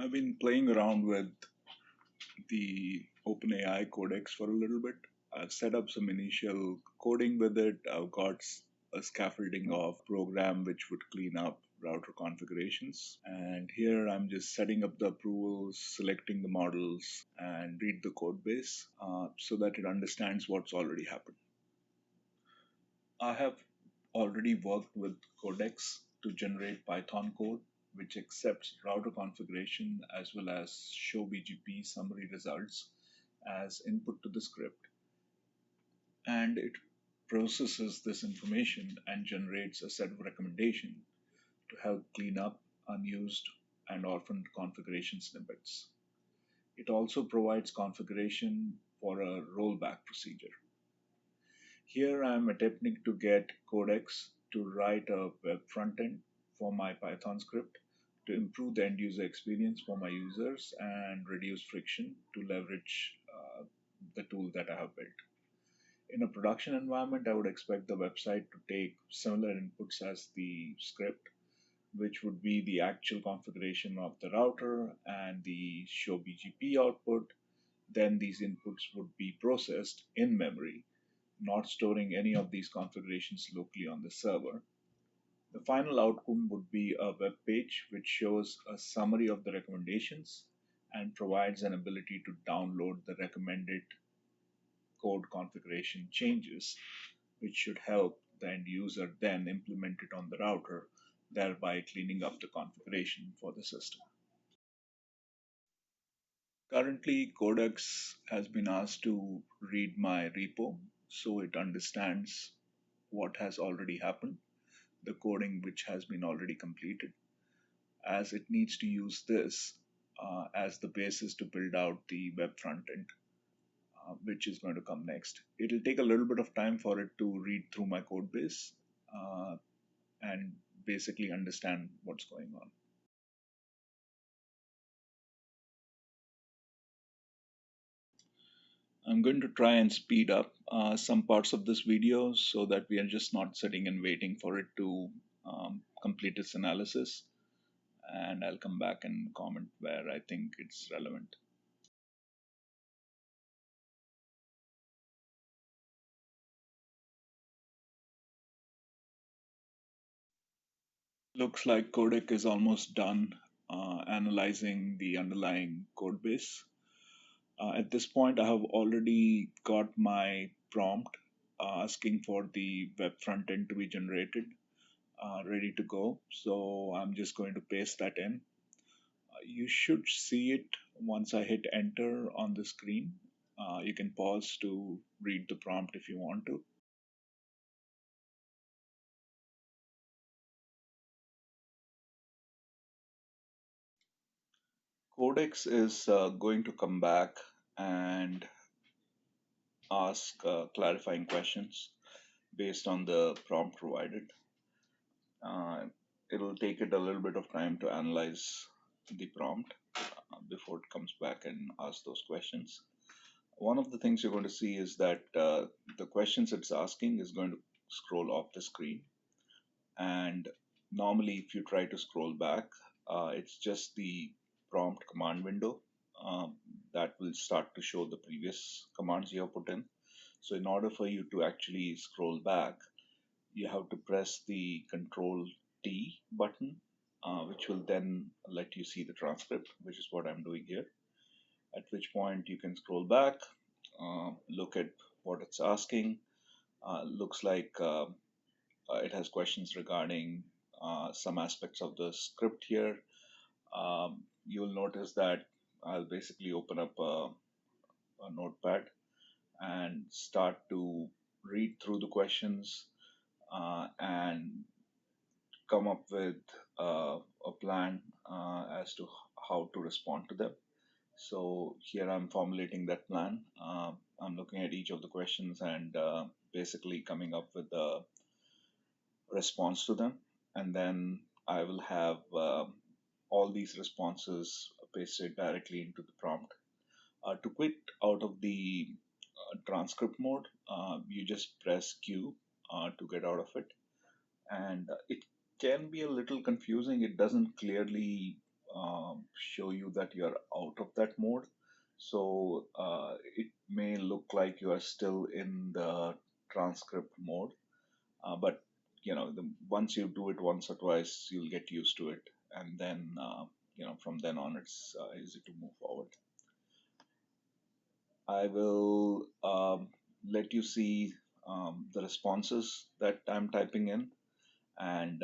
I've been playing around with the OpenAI Codex for a little bit. I've set up some initial coding with it. I've got a scaffolding of program which would clean up router configurations. And here I'm just setting up the approvals, selecting the models, and read the code base so that it understands what's already happened. I have already worked with Codex to generate Python code which accepts router configuration as well as show BGP summary results as input to the script, and it processes this information and generates a set of recommendations to help clean up unused and orphaned configuration snippets. It also provides configuration for a rollback procedure. Here I am attempting to get Codex to write a web frontend for my Python script to improve the end user experience for my users and reduce friction to leverage the tool that I have built. In a production environment, I would expect the website to take similar inputs as the script, which would be the actual configuration of the router and the show BGP output. Then these inputs would be processed in memory, not storing any of these configurations locally on the server. The final outcome would be a web page which shows a summary of the recommendations and provides an ability to download the recommended code configuration changes, which should help the end user then implement it on the router, thereby cleaning up the configuration for the system. Currently, Codex has been asked to read my repo so it understands what has already happened, the coding which has been already completed, as it needs to use this as the basis to build out the web frontend, which is going to come next. It'll take a little bit of time for it to read through my code base uh, and basically understand what's going on. I'm going to try and speed up some parts of this video so that we are just not sitting and waiting for it to complete its analysis. And I'll come back and comment where I think it's relevant. Looks like Codec is almost done analyzing the underlying code base. At this point, I have already got my prompt asking for the web front end to be generated, ready to go. So I'm just going to paste that in. You should see it once I hit enter on the screen. You can pause to read the prompt if you want to. Codex is going to come back and ask clarifying questions based on the prompt provided. Uh, it'll take it a little bit of time to analyze the prompt before it comes back and asks those questions. One of the things you're going to see is that the questions it's asking is going to scroll off the screen. And normally, if you try to scroll back, it's just the prompt command window that will start to show the previous commands you have put in. So in order for you to actually scroll back, you have to press the Control T button, which will then let you see the transcript, which is what I'm doing here. At which point you can scroll back, look at what it's asking. Looks like it has questions regarding some aspects of the script here. You'll notice that I'll basically open up a notepad and start to read through the questions and come up with a plan as to how to respond to them. So here I'm formulating that plan. I'm looking at each of the questions and basically coming up with a response to them. And then I will have all these responses pasted directly into the prompt. To quit out of the transcript mode, you just press Q to get out of it. And it can be a little confusing. It doesn't clearly show you that you're out of that mode. So it may look like you are still in the transcript mode, but once you do it once or twice, you'll get used to it, and then from then on, it's easy to move forward. I will let you see the responses that I'm typing in, and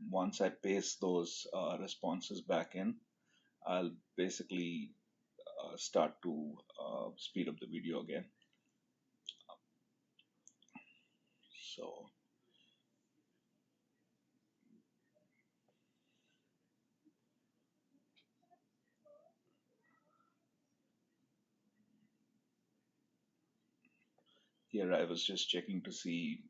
once I paste those responses back in, I'll basically start to speed up the video again. So here I was just checking to see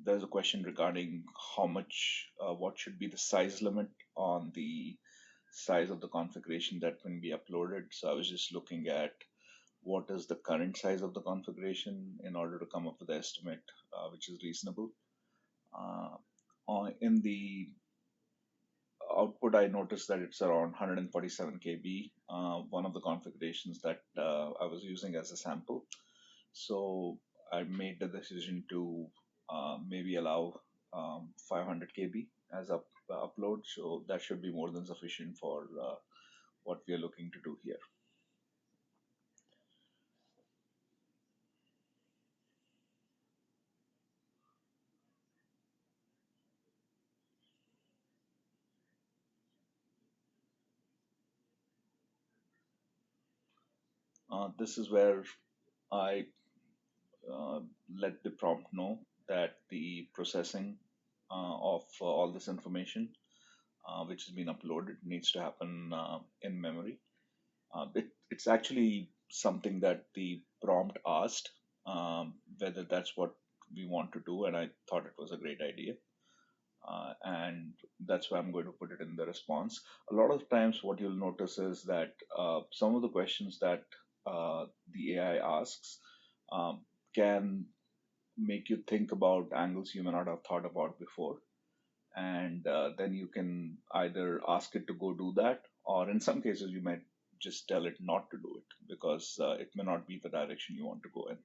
there's a question regarding how much, what should be the size limit on the size of the configuration that can be uploaded. So I was just looking at what is the current size of the configuration in order to come up with the estimate which is reasonable. Uh, in the output, I noticed that it's around 147 KB, one of the configurations that I was using as a sample. So I made the decision to maybe allow 500 KB as upload. So that should be more than sufficient for what we are looking to do here. This is where I uh, let the prompt know that the processing of all this information which has been uploaded needs to happen in memory. It's actually something that the prompt asked, whether that's what we want to do, and I thought it was a great idea. And that's why I'm going to put it in the response. A lot of times, what you'll notice is that some of the questions that the AI asks um, can make you think about angles you may not have thought about before. And then you can either ask it to go do that, or in some cases, you might just tell it not to do it because it may not be the direction you want to go in.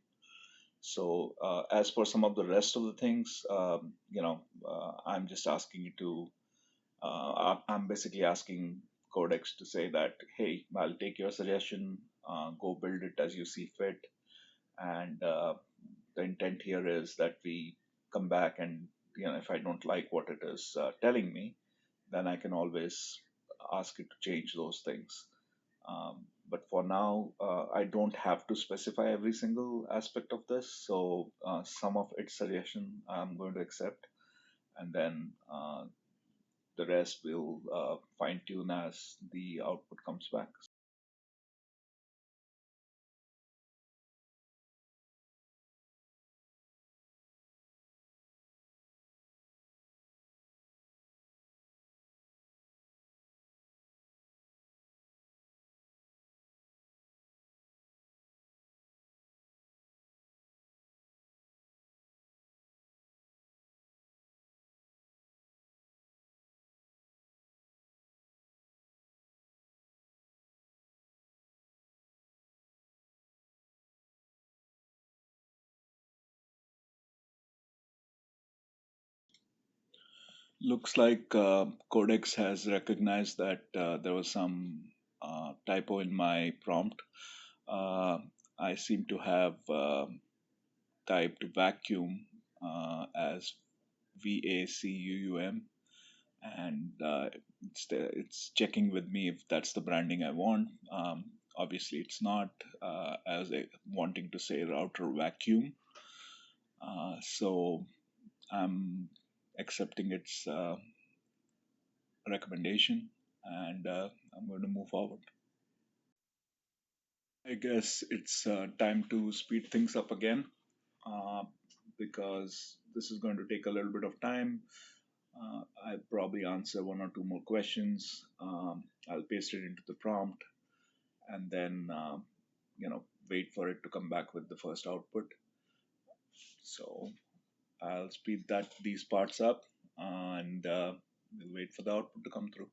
So, as for some of the rest of the things, I'm just asking you to, I'm basically asking Codex to say that, hey, I'll take your suggestion, go build it as you see fit. And the intent here is that we come back and, if I don't like what it is telling me, then I can always ask it to change those things. But for now, I don't have to specify every single aspect of this. So some of its suggestion I'm going to accept, and then the rest will fine tune as the output comes back. Looks like Codex has recognized that there was some typo in my prompt. Uh, I seem to have typed vacuum as VACUUM, and it's checking with me if that's the branding I want. Obviously, it's not, as a wanting to say router vacuum. So I'm accepting its recommendation, and I'm going to move forward. I guess it's time to speed things up again, uh, because this is going to take a little bit of time. I'll probably answer one or two more questions. I'll paste it into the prompt, and then wait for it to come back with the first output. So I'll speed that these parts up, and we'll wait for the output to come through.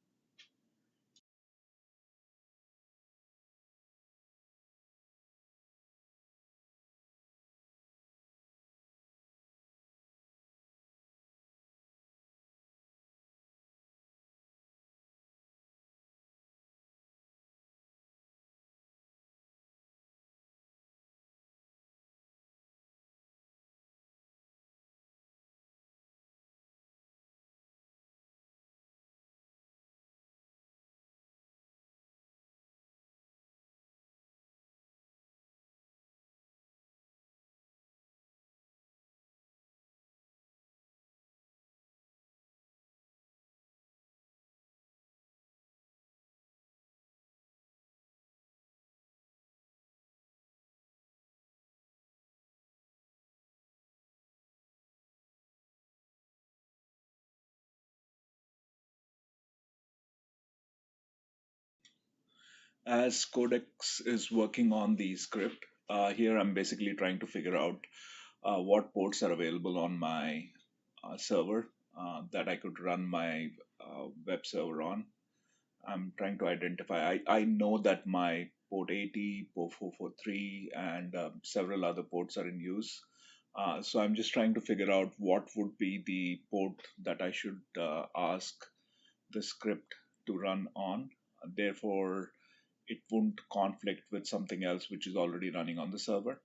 As Codex is working on the script, here I'm basically trying to figure out what ports are available on my server that I could run my web server on. I'm trying to identify. I know that my port 80, port 443, and several other ports are in use. So I'm just trying to figure out what would be the port that I should ask the script to run on. Therefore, it won't conflict with something else which is already running on the server.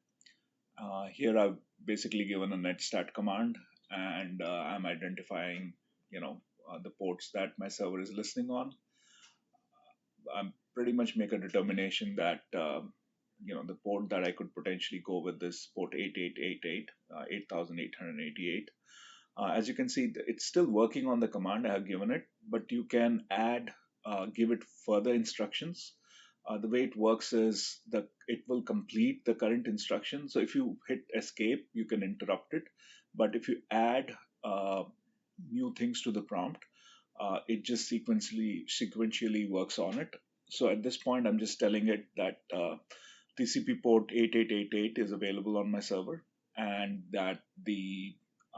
Here I've basically given a netstat command, and I'm identifying, the ports that my server is listening on. I'm pretty much make a determination that the port that I could potentially go with is port 8888, 8888. As you can see, it's still working on the command I have given it, but you can give it further instructions. The way it works is that it will complete the current instruction. So if you hit escape, you can interrupt it. But if you add uh, new things to the prompt, it just sequentially works on it. So at this point, I'm just telling it that TCP port 8888 is available on my server, and that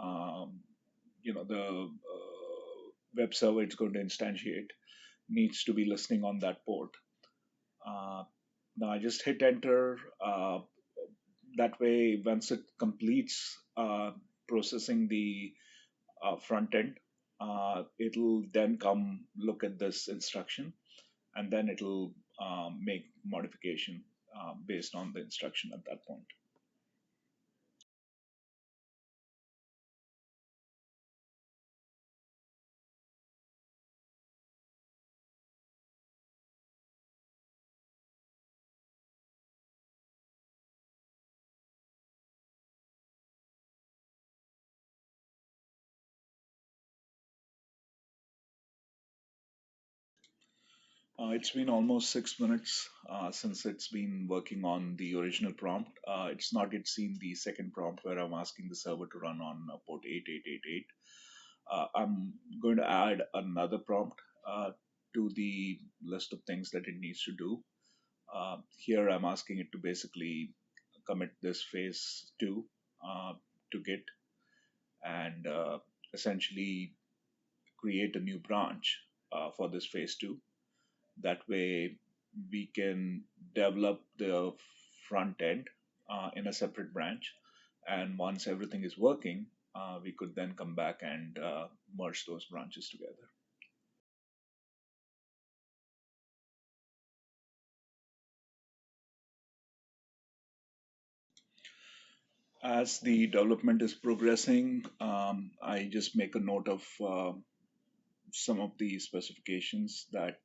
um, the web server it's going to instantiate needs to be listening on that port. Uh, Now I just hit enter. That way, once it completes processing the front end, it'll then come look at this instruction, and then it'll make modification based on the instruction at that point. It's been almost 6 minutes since it's been working on the original prompt. It's not yet seen the second prompt where I'm asking the server to run on port 8888. I'm going to add another prompt to the list of things that it needs to do. Here I'm asking it to basically commit this phase 2 uh, to Git, and essentially create a new branch for this phase 2. That way, we can develop the front end in a separate branch. And once everything is working, we could then come back and merge those branches together. As the development is progressing, I just make a note of some of the specifications that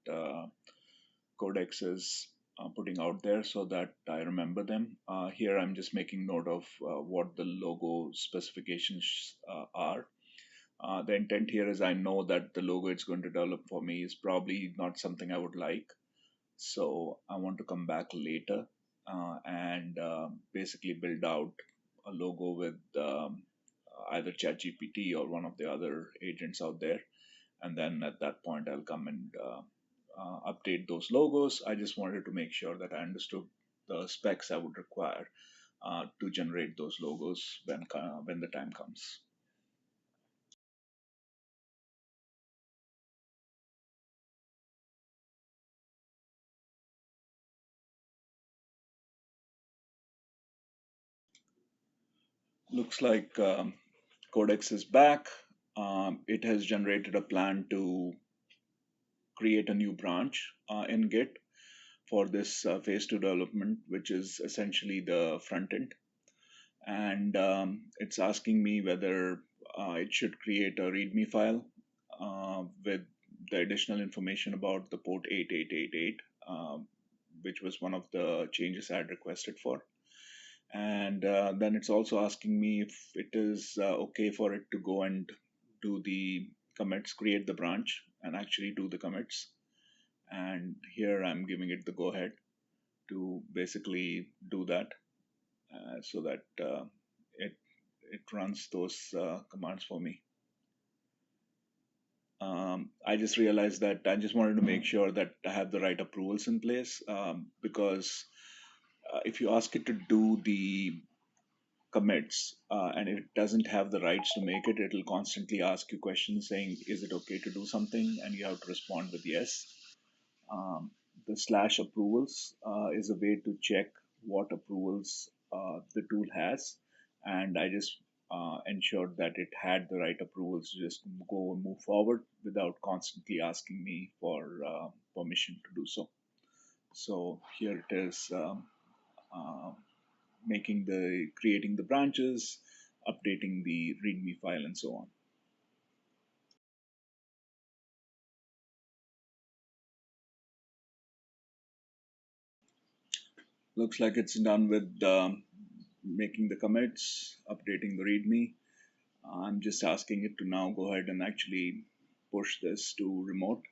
Codex is putting out there so that I remember them. Here I'm just making note of what the logo specifications are. The intent here is I know that the logo it's going to develop for me is probably not something I would like. So I want to come back later and basically build out a logo with either ChatGPT or one of the other agents out there. And then at that point, I'll come and update those logos. I just wanted to make sure that I understood the specs I would require to generate those logos when the time comes. Looks like Codex is back. It has generated a plan to create a new branch in Git for this phase 2 development, which is essentially the front end. And it's asking me whether it should create a README file with the additional information about the port 8888, which was one of the changes I had requested for. And then it's also asking me if it is okay for it to go and do the commits, create the branch, and actually do the commits. And here I'm giving it the go ahead to basically do that so that it it runs those commands for me. I just realized that I just wanted to make sure that I have the right approvals in place, because if you ask it to do the commits and it doesn't have the rights to make it, it'll constantly ask you questions saying, is it okay to do something? And you have to respond with yes. Um, the slash approvals is a way to check what approvals the tool has. And I just ensured that it had the right approvals to just go and move forward without constantly asking me for permission to do so. So here it is, uh, creating the branches, updating the README file, and so on. Looks like it's done with making the commits, updating the README. I'm just asking it to now go ahead and actually push this to remote.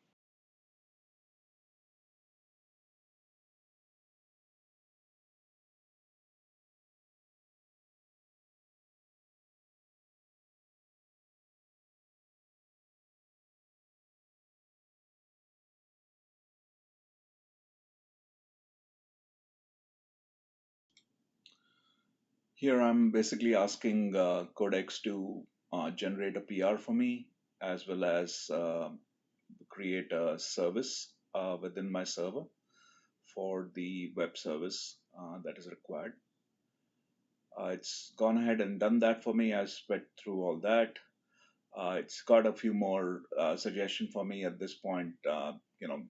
Here I'm basically asking Codex to generate a PR for me, as well as create a service within my server for the web service that is required. It's gone ahead and done that for me. I went through all that. It's got a few more suggestions for me at this point.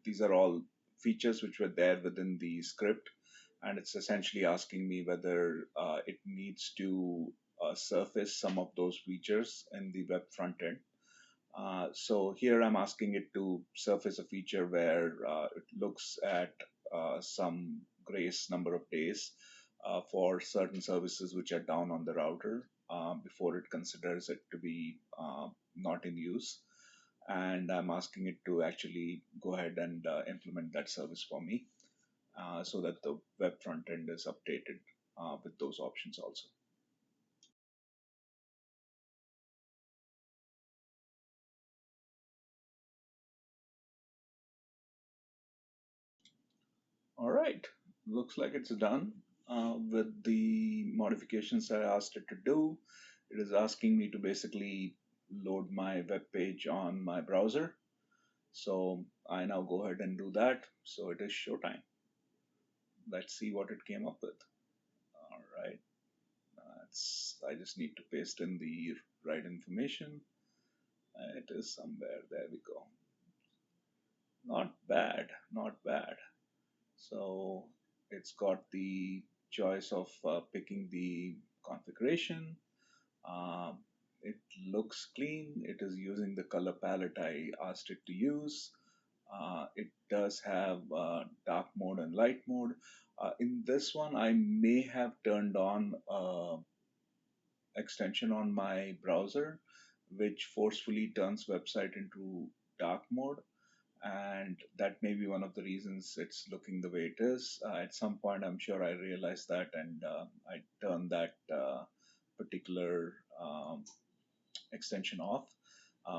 These are all features which were there within the script, and it's essentially asking me whether it needs to surface some of those features in the web front end. So here I'm asking it to surface a feature where it looks at some grace number of days for certain services which are down on the router before it considers it to be not in use. And I'm asking it to actually go ahead and implement that service for me so that the web front end is updated with those options also. All right, looks like it's done with the modifications I asked it to do. It is asking me to basically load my web page on my browser. So I now go ahead and do that. So it is showtime. Let's see what it came up with. All right, I just need to paste in the right information. It is somewhere. There we go. Not bad, not bad. So it's got the choice of picking the configuration. Um, it looks clean. It is using the color palette I asked it to use. It does have dark mode and light mode. In this one, I may have turned on extension on my browser, which forcefully turns website into dark mode, and that may be one of the reasons it's looking the way it is. At some point, I'm sure I realized that, and I turned that particular extension off.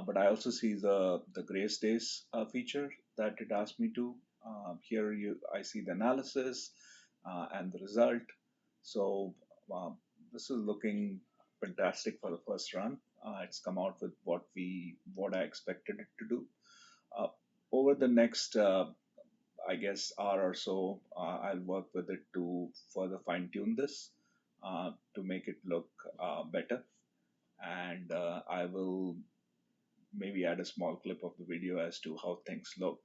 But I also see the gray stays feature that it asked me to. Here I see the analysis and the result. So um, this is looking fantastic for the first run. It's come out with what I expected it to do. Uh, Over the next, I guess, hour or so, I'll work with it to further fine tune this to make it look better. And I will maybe add a small clip of the video as to how things look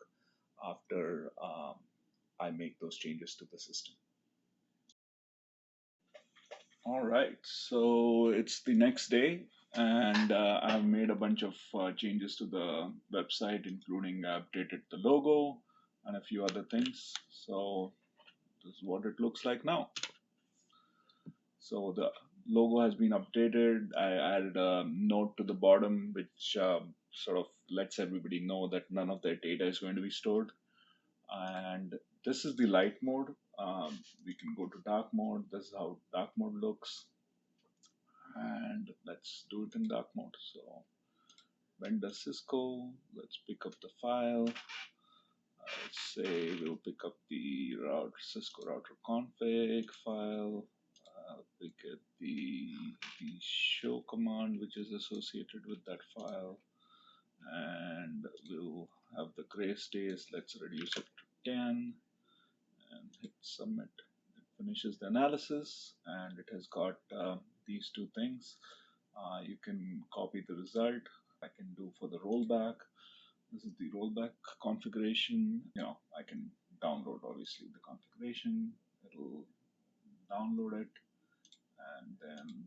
after I make those changes to the system. All right, so it's the next day, and I've made a bunch of changes to the website, including I updated the logo and a few other things. So this is what it looks like now. So the logo has been updated. I added a note to the bottom, which sort of lets everybody know that none of their data is going to be stored. And this is the light mode. We can go to dark mode. This is how dark mode looks. And let's do it in dark mode. So vendor Cisco. Let's pick up the file. Let's say we'll pick up the Cisco router config file. Pick at the show command which is associated with that file, and we'll have the gray stays. Let's reduce it to 10 and hit submit. It finishes the analysis, and it has got these two things. You can copy the result. I can do for the rollback. This is the rollback configuration. I can download obviously the configuration. It'll download it, and then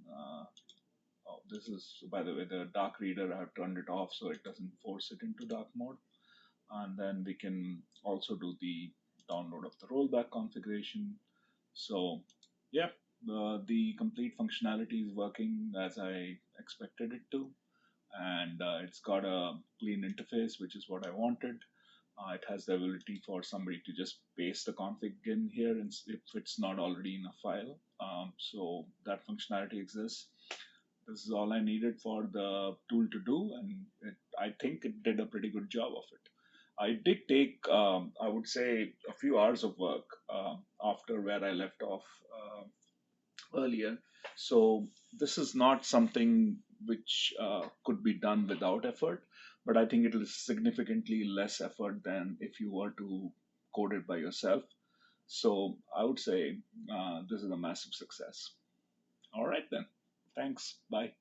this is, by the way, the dark reader. I have turned it off so it doesn't force it into dark mode. And then we can also do the download of the rollback configuration. So yeah, the complete functionality is working as I expected it to, and it's got a clean interface, which is what I wanted. It has the ability for somebody to just paste the config in here if it's not already in a file. So that functionality exists. This is all I needed for the tool to do, and I think it did a pretty good job of it. I did take, I would say, a few hours of work after where I left off earlier. So this is not something which could be done without effort, but I think it is significantly less effort than if you were to code it by yourself. So I would say this is a massive success. All right then. Thanks. Bye.